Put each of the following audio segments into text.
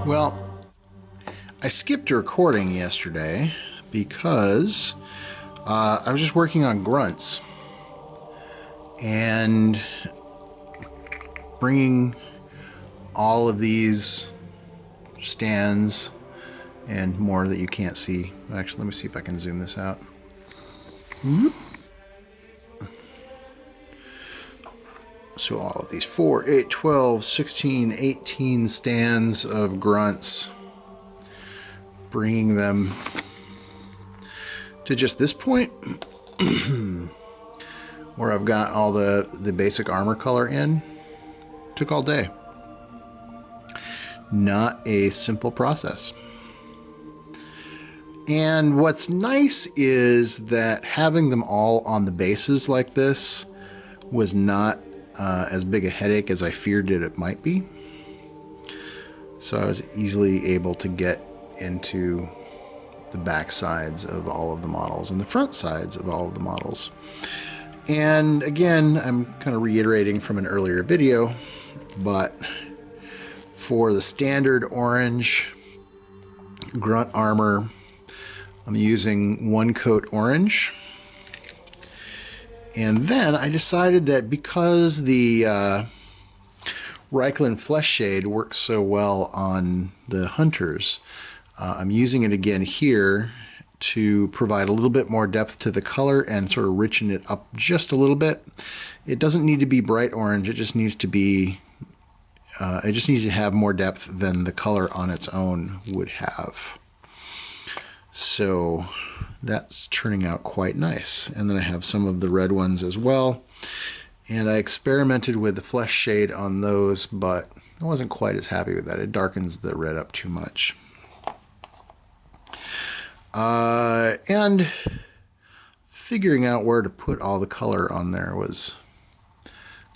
Well, I skipped recording yesterday because I was just working on grunts and bringing all of these stands and more that you can't see. Actually, let me see if I can zoom this out. So all of these 4, 8, 12, 16, 18 stands of grunts, bringing them to just this point where I've got all the basic armor color in. Took all day. Not a simple process. And what's nice is that having them all on the bases like this was not as big a headache as I feared it might be. So I was easily able to get into the back sides of all of the models and the front sides of all of the models. And again, I'm kind of reiterating from an earlier video, but for the standard orange grunt armor, I'm using 1 coat orange. And then I decided that because the Reikland Flesh Shade works so well on the hunters, I'm using it again here to provide a little bit more depth to the color and sort of richen it up just a little bit. It doesn't need to be bright orange, it just needs to be it just needs to have more depth than the color on its own would have. So that's turning out quite nice. And then I have some of the red ones as well. And I experimented with the flesh shade on those, but I wasn't quite as happy with that. It darkens the red up too much. And figuring out where to put all the color on there was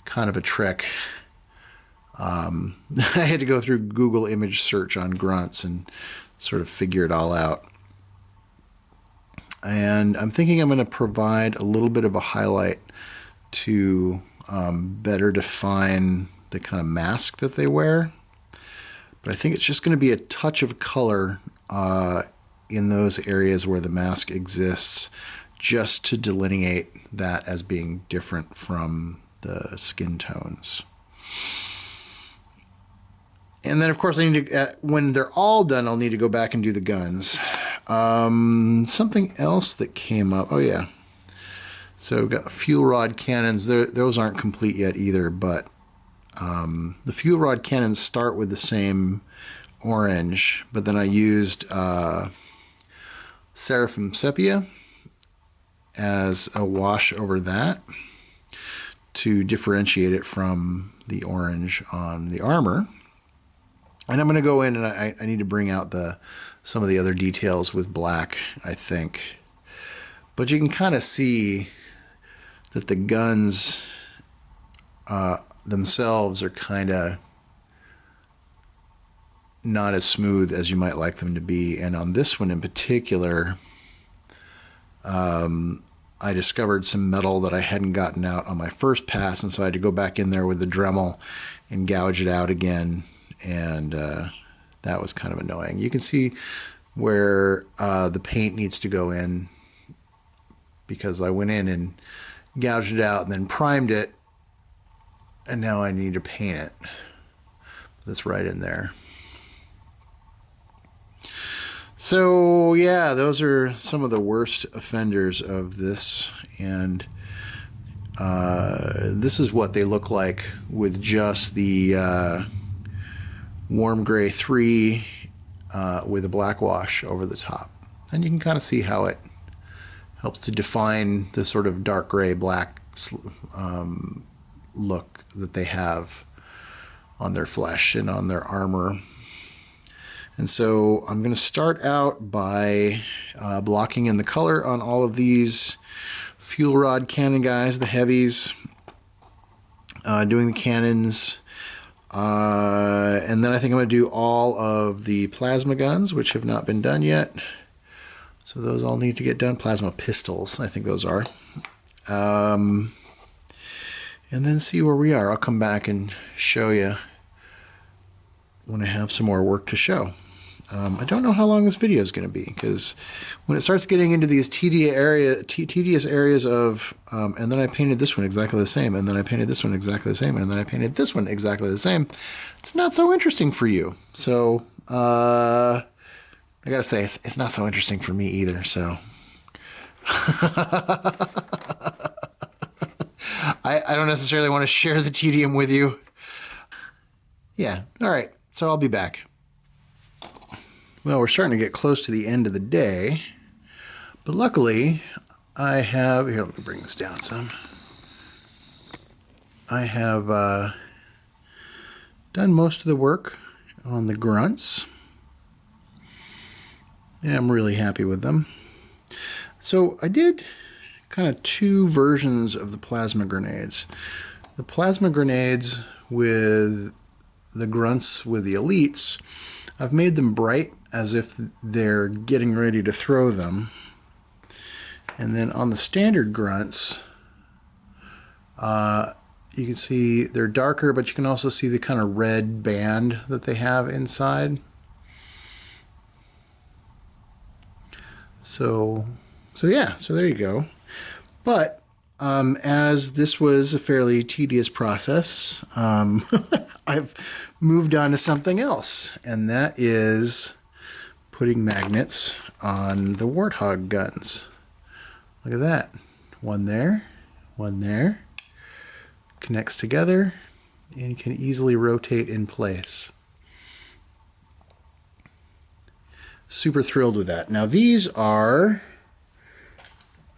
kind of a trick. I had to go through Google image search on grunts and sort of figure it all out. And I'm thinking I'm going to provide a little bit of a highlight to better define the kind of mask that they wear. But I think it's just going to be a touch of color in those areas where the mask exists, just to delineate that as being different from the skin tones. And then, of course, I need to, when they're all done, I'll need to go back and do the guns. Something else that came up. Oh, yeah. So we've got fuel rod cannons. Those aren't complete yet either, but the fuel rod cannons start with the same orange, but then I used Seraphim Sepia as a wash over that to differentiate it from the orange on the armor. And I'm going to go in and I need to bring out some of the other details with black, I think. But you can kind of see that the guns themselves are kind of not as smooth as you might like them to be. And on this one in particular, I discovered some metal that I hadn't gotten out on my first pass, and so I had to go back in there with the Dremel and gouge it out again. And that was kind of annoying. You can see where the paint needs to go in, because I went in and gouged it out and then primed it, and now I need to paint it. That's right in there. So yeah, those are some of the worst offenders of this, and this is what they look like with just the warm gray 3 with a black wash over the top. And you can kind of see how it helps to define the sort of dark gray black look that they have on their flesh and on their armor. And so I'm going to start out by blocking in the color on all of these fuel rod cannon guys, the heavies, doing the cannons. And then I think I'm going to do all of the plasma guns, which have not been done yet. So those all need to get done. Plasma pistols, I think those are. And then see where we are. I'll come back and show you when I have some more work to show. I don't know how long this video is going to be, because when it starts getting into these tedious areas of, and then I painted this one exactly the same, and then I painted this one exactly the same, and then I painted this one exactly the same, it's not so interesting for you. So I gotta say, it's not so interesting for me either. So I don't necessarily want to share the tedium with you. Yeah, all right, so I'll be back. Well, we're starting to get close to the end of the day, but luckily I have, here, let me bring this down some. I have done most of the work on the grunts, and I'm really happy with them. So I did kind of two versions of the plasma grenades. The plasma grenades with the grunts with the elites, I've made them bright as if they're getting ready to throw them. And then on the standard grunts, you can see they're darker, but you can also see the kind of red band that they have inside. So yeah, so there you go. But as this was a fairly tedious process, I've moved on to something else, and that is putting magnets on the Warthog guns. Look at that. One there, connects together, and can easily rotate in place. Super thrilled with that. Now these are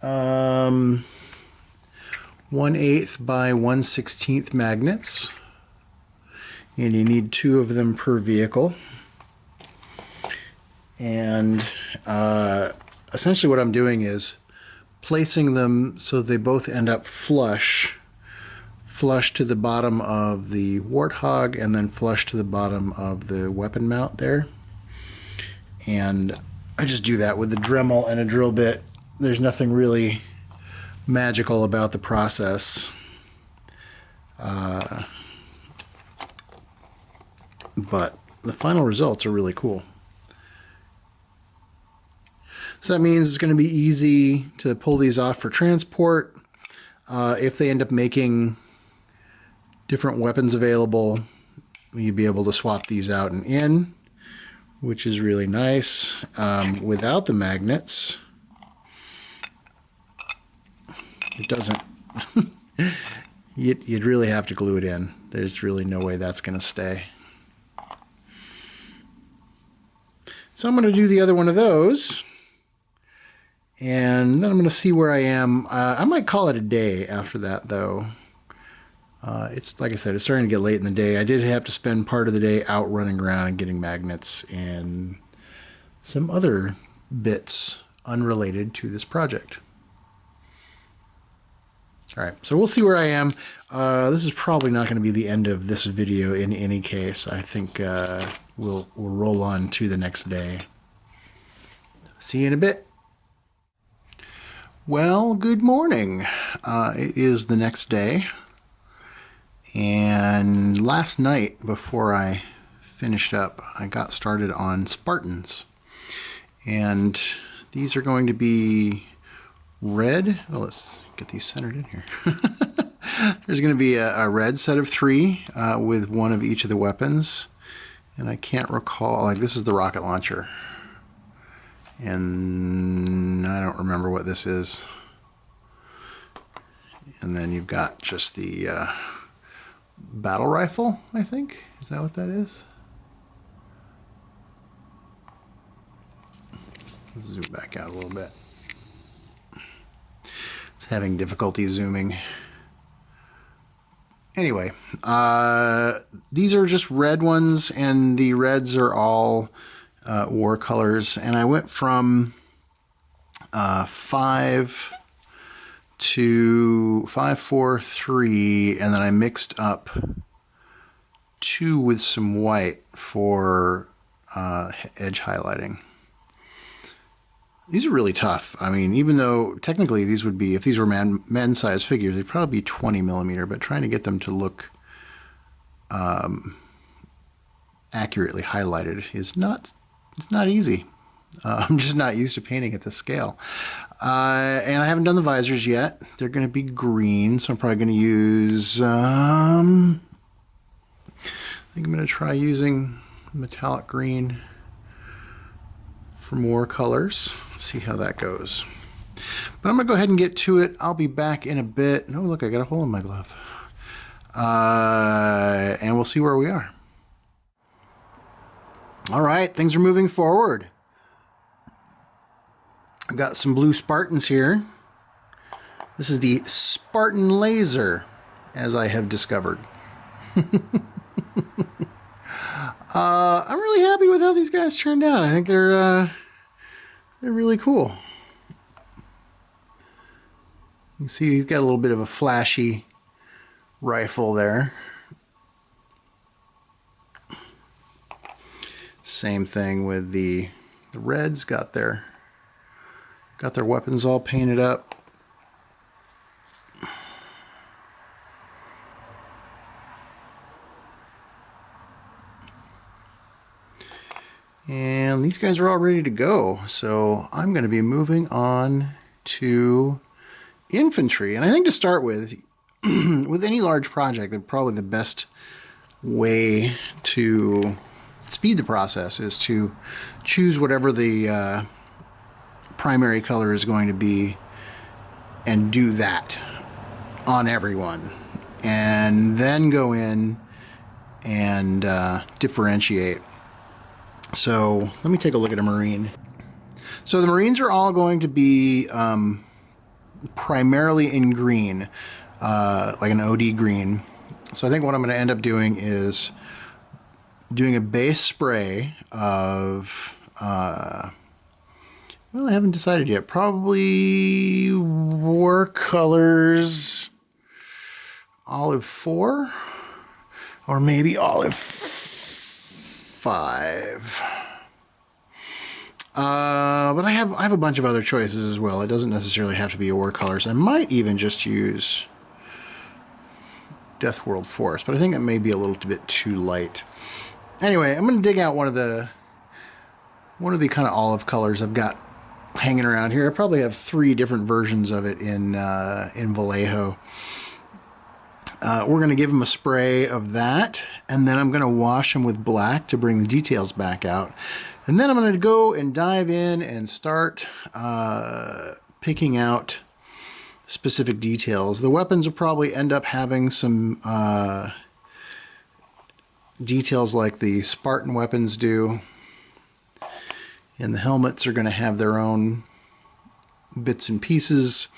1/8 by 1/16 magnets, and you need 2 of them per vehicle. And essentially what I'm doing is placing them so they both end up flush to the bottom of the Warthog, and then flush to the bottom of the weapon mount there. And I just do that with a Dremel and a drill bit. There's nothing really magical about the process. But the final results are really cool. So that means it's going to be easy to pull these off for transport. If they end up making different weapons available, you'd be able to swap these out and in, which is really nice. Without the magnets, it doesn't. You'd really have to glue it in. There's really no way that's going to stay. So I'm going to do the other one of those, and then I'm going to see where I am. I might call it a day after that, though. It's like I said, it's starting to get late in the day. I did have to spend part of the day out running around and getting magnets and some other bits unrelated to this project. All right, so we'll see where I am. This is probably not going to be the end of this video in any case. I think we'll roll on to the next day. See you in a bit. Well, good morning. It is the next day. And last night, before I finished up, I got started on Spartans. And these are going to be red. Oh, let's get these centered in here. There's going to be a red set of 3 with one of each of the weapons. And I can't recall, like this is the rocket launcher. And I don't remember what this is. And then you've got just the battle rifle, I think. Is that what that is? Let's zoom back out a little bit. It's having difficulty zooming. Anyway, these are just red ones, and the reds are all war colors. And I went from 5 to 5, 4, 3, and then I mixed up 2 with some white for edge highlighting. These are really tough. I mean, even though technically these would be, if these were men-sized figures, they'd probably be 20 millimeter, but trying to get them to look accurately highlighted is it's not easy. I'm just not used to painting at this scale. And I haven't done the visors yet. They're going to be green, so I'm probably going to use, I think I'm going to try using metallic green for more colors. See how that goes. But I'm going to go ahead and get to it. I'll be back in a bit. Oh, look, I got a hole in my glove. And we'll see where we are. All right, things are moving forward. I've got some blue Spartans here. This is the Spartan laser, as I have discovered. I'm really happy with how these guys turned out. I think they're really cool. You can see he's got a little bit of a flashy rifle there. Same thing with the Reds. Got their weapons all painted up. And these guys are all ready to go. So I'm going to be moving on to infantry. And I think to start with, with any large project, probably the best way to speed the process is to choose whatever the primary color is going to be and do that on everyone. And then go in and differentiate. So let me take a look at a Marine. So the Marines are all going to be primarily in green, like an OD green. So I think what I'm going to end up doing is doing a base spray of, well, I haven't decided yet. Probably War Colors Olive 4 or maybe Olive 5. But I have a bunch of other choices as well. It doesn't necessarily have to be War Colors. I might even just use Death World Forest, but I think it may be a little bit too light. Anyway, I'm going to dig out one of the kind of olive colors I've got hanging around here. I probably have 3 different versions of it in Vallejo. We're going to give them a spray of that, and then I'm going to wash them with black to bring the details back out. And then I'm going to go and dive in and start picking out specific details. The weapons will probably end up having some details like the Spartan weapons do. And the helmets are going to have their own bits and pieces.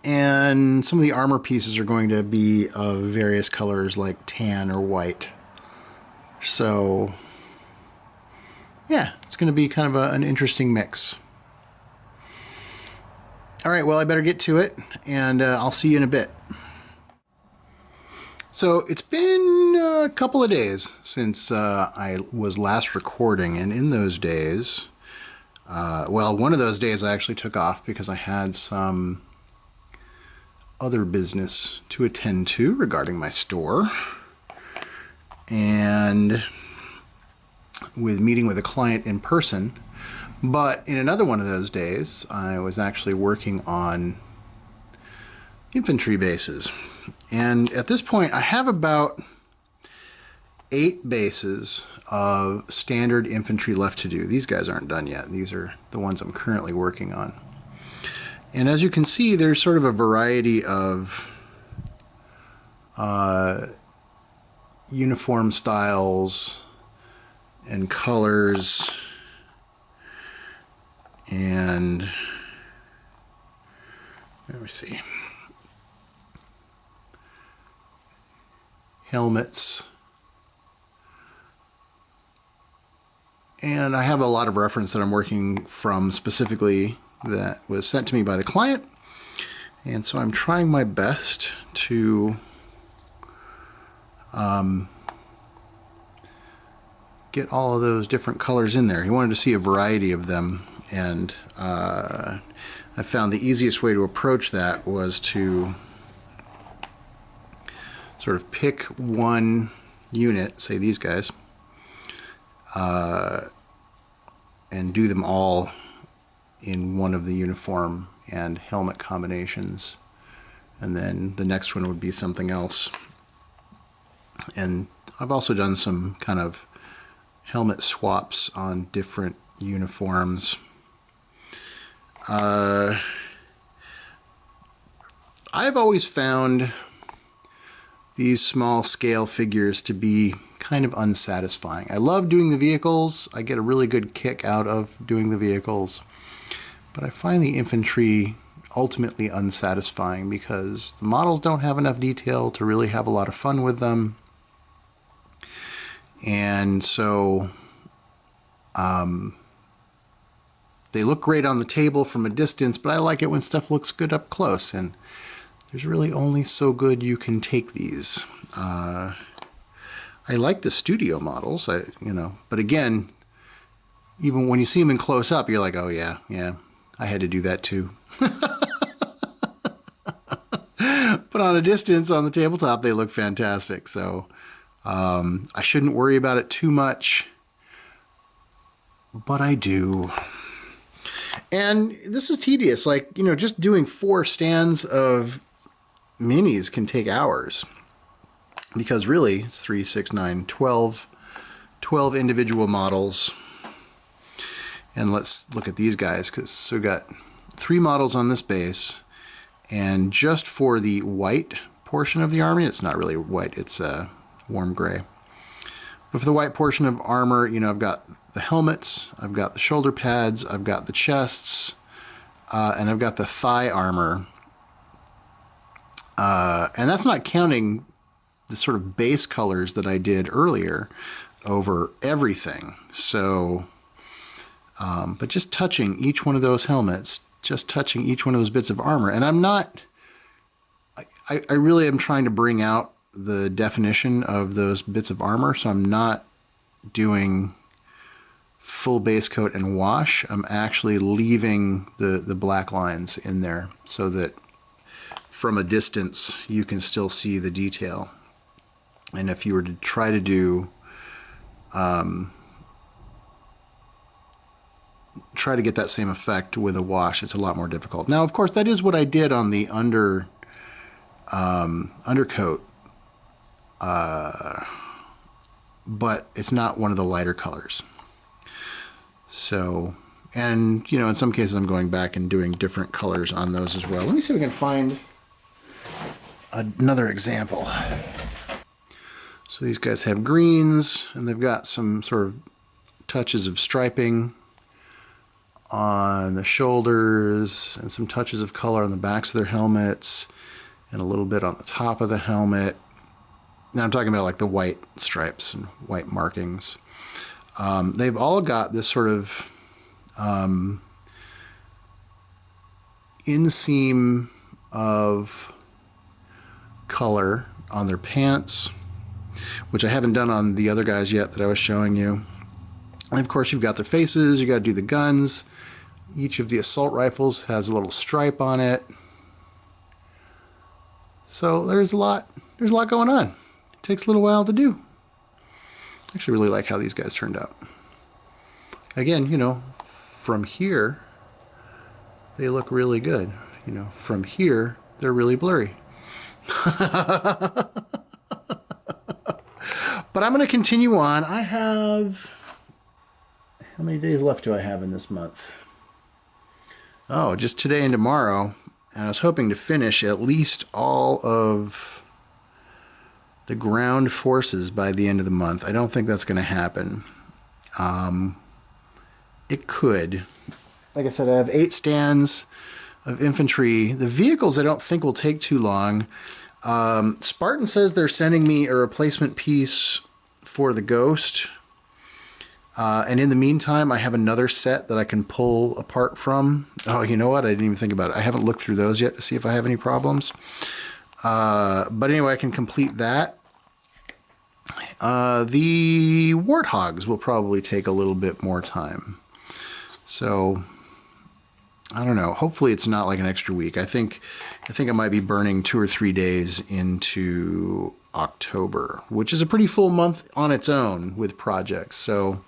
And some of the armor pieces are going to be of various colors like tan or white. So yeah, it's going to be kind of an interesting mix. All right, well, I better get to it, and I'll see you in a bit. So it's been a couple of days since I was last recording, and in those days, well, one of those days I actually took off because I had some other business to attend to regarding my store, and with meeting with a client in person. But in another one of those days, I was actually working on infantry bases. And at this point, I have about 8 bases of standard infantry left to do. These guys aren't done yet. These are the ones I'm currently working on. And as you can see, there's sort of a variety of uniform styles and colors, and let me see, helmets, and I have a lot of reference that I'm working from specifically that was sent to me by the client, and so I'm trying my best to get all of those different colors in there. He wanted to see a variety of them, and I found the easiest way to approach that was to sort of pick one unit, say these guys, and do them all in one of the uniform and helmet combinations. And then the next one would be something else. And I've also done some kind of helmet swaps on different uniforms. I've always found these small scale figures to be kind of unsatisfying. I love doing the vehicles. I get a really good kick out of doing the vehicles. But I find the infantry ultimately unsatisfying because the models don't have enough detail to really have a lot of fun with them. And so they look great on the table from a distance, but I like it when stuff looks good up close, and there's really only so good you can take these. I like the studio models, but again, even when you see them in close up, you're like, oh yeah, I had to do that too. But on a distance, on the tabletop, they look fantastic. So I shouldn't worry about it too much, but I do. And this is tedious. Like, just doing 4 stands of minis can take hours, because really it's 3, 6, 9, 12 individual models. And let's look at these guys, so we've got 3 models on this base, and just for the white portion of the army, it's not really white, it's warm gray. But for the white portion of armor, I've got the helmets, I've got the shoulder pads, I've got the chests, and I've got the thigh armor. And that's not counting the sort of base colors that I did earlier over everything. So, but just touching each one of those helmets, just touching each one of those bits of armor, and I really am trying to bring out the definition of those bits of armor, so I'm not doing full base coat and wash. I'm actually leaving the black lines in there so that from a distance you can still see the detail. And if you were to try to do try to get that same effect with a wash, it's a lot more difficult. Now, of course, that is what I did on the undercoat, but it's not one of the lighter colors. So, and in some cases I'm going back and doing different colors on those as well. Let me see if we can find another example. So these guys have greens, and they've got some sort of touches of striping on the shoulders and some touches of color on the backs of their helmets and a little bit on the top of the helmet. Now I'm talking about like the white stripes and white markings. They've all got this sort of inseam of color on their pants, which I haven't done on the other guys yet that I was showing you. And of course, you've got their faces, you got to do the guns. Each of the assault rifles has a little stripe on it. So there's a lot going on. It takes a little while to do. I actually really like how these guys turned out. Again, from here, they look really good. From here, they're really blurry. But I'm going to continue on. I have... How many days left do I have in this month? Oh, just today and tomorrow. And I was hoping to finish at least all of the ground forces by the end of the month. I don't think that's going to happen. It could. Like I said, I have 8 stands of infantry. The vehicles I don't think will take too long. Spartan says they're sending me a replacement piece for the Ghost. And in the meantime, I have another set that I can pull apart from. Oh, you know what? I didn't even think about it. I haven't looked through those yet to see if I have any problems. But anyway, I can complete that. The Warthogs will probably take a little bit more time. So, I don't know. Hopefully it's not like an extra week. I think I might be burning 2 or 3 days into October, which is a pretty full month on its own with projects. So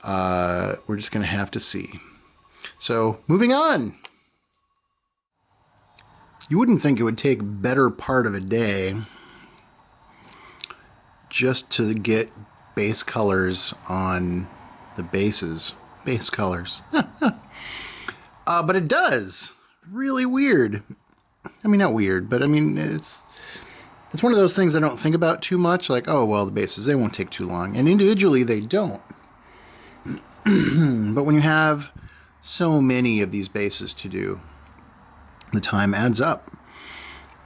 we're just going to have to see. So moving on. You wouldn't think it would take better part of a day just to get base colors on the bases. Base colors. But it does. Really weird. I mean, not weird, but I mean, it's one of those things I don't think about too much. Like, oh, well, the bases, they won't take too long. And individually, they don't. But when you have so many of these bases to do, the time adds up.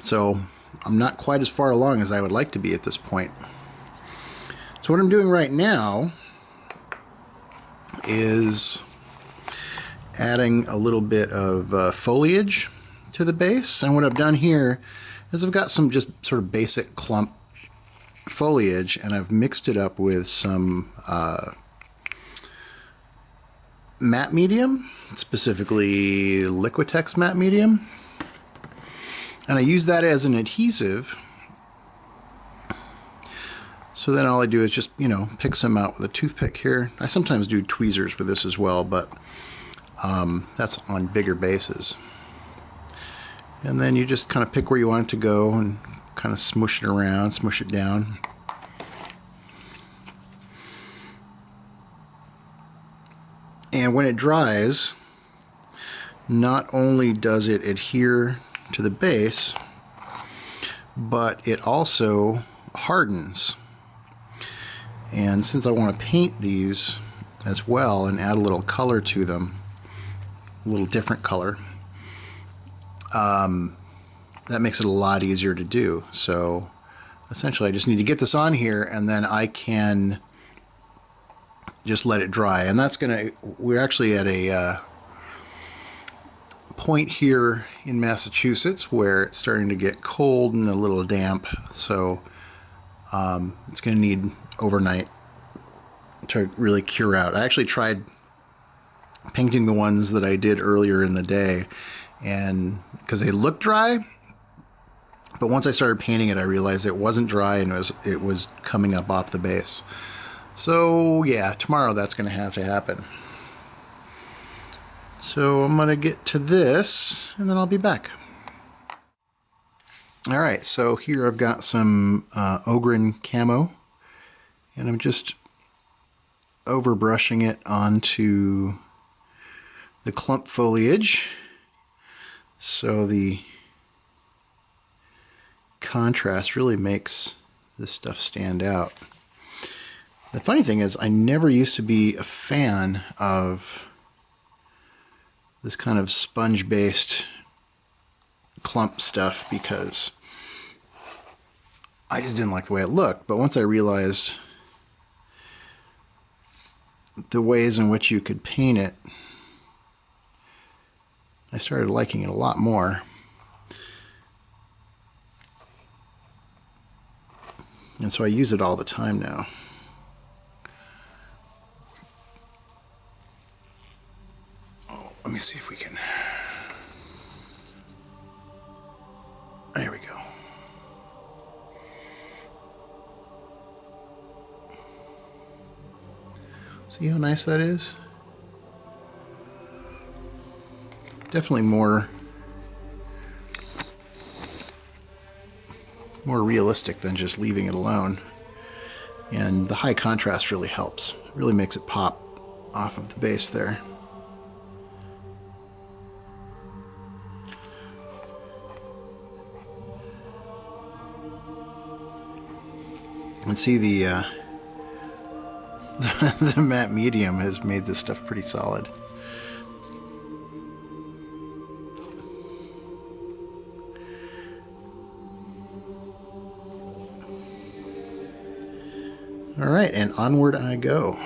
So I'm not quite as far along as I would like to be at this point. So what I'm doing right now is adding a little bit of foliage to the base. And what I've done here is I've got some just sort of basic clump foliage, and I've mixed it up with some matte medium, specifically Liquitex matte medium. And I use that as an adhesive. So then all I do is just, you know, pick some out with a toothpick here. I sometimes do tweezers with this as well, but that's on bigger bases. And then you just kind of pick where you want it to go and kind of smush it around, smush it down. And when it dries, not only does it adhere to the base, but it also hardens. And since I want to paint these as well and add a little color to them, a little different color, that makes it a lot easier to do. So essentially I just need to get this on here, and then I can just let it dry. And that's gonna, we're actually at a point here in Massachusetts where it's starting to get cold and a little damp, so it's gonna need overnight to really cure out. I actually tried painting the ones that I did earlier in the day, and because they look dry, but once I started painting it I realized it wasn't dry and it was coming up off the base. So yeah, tomorrow that's going to have to happen. So I'm going to get to this and then I'll be back. Alright, so here I've got some Ogren camo, and I'm just overbrushing it onto the clump foliage so the contrast really makes this stuff stand out. The funny thing is, I never used to be a fan of this kind of sponge-based clump stuff because I just didn't like the way it looked. But once I realized the ways in which you could paint it, I started liking it a lot more. And so I use it all the time now. Oh, let me see if we can. There we go. See how nice that is? Definitely more realistic than just leaving it alone. And the high contrast really helps. It really makes it pop off of the base there. And see the the matte medium has made this stuff pretty solid. All right, and onward I go.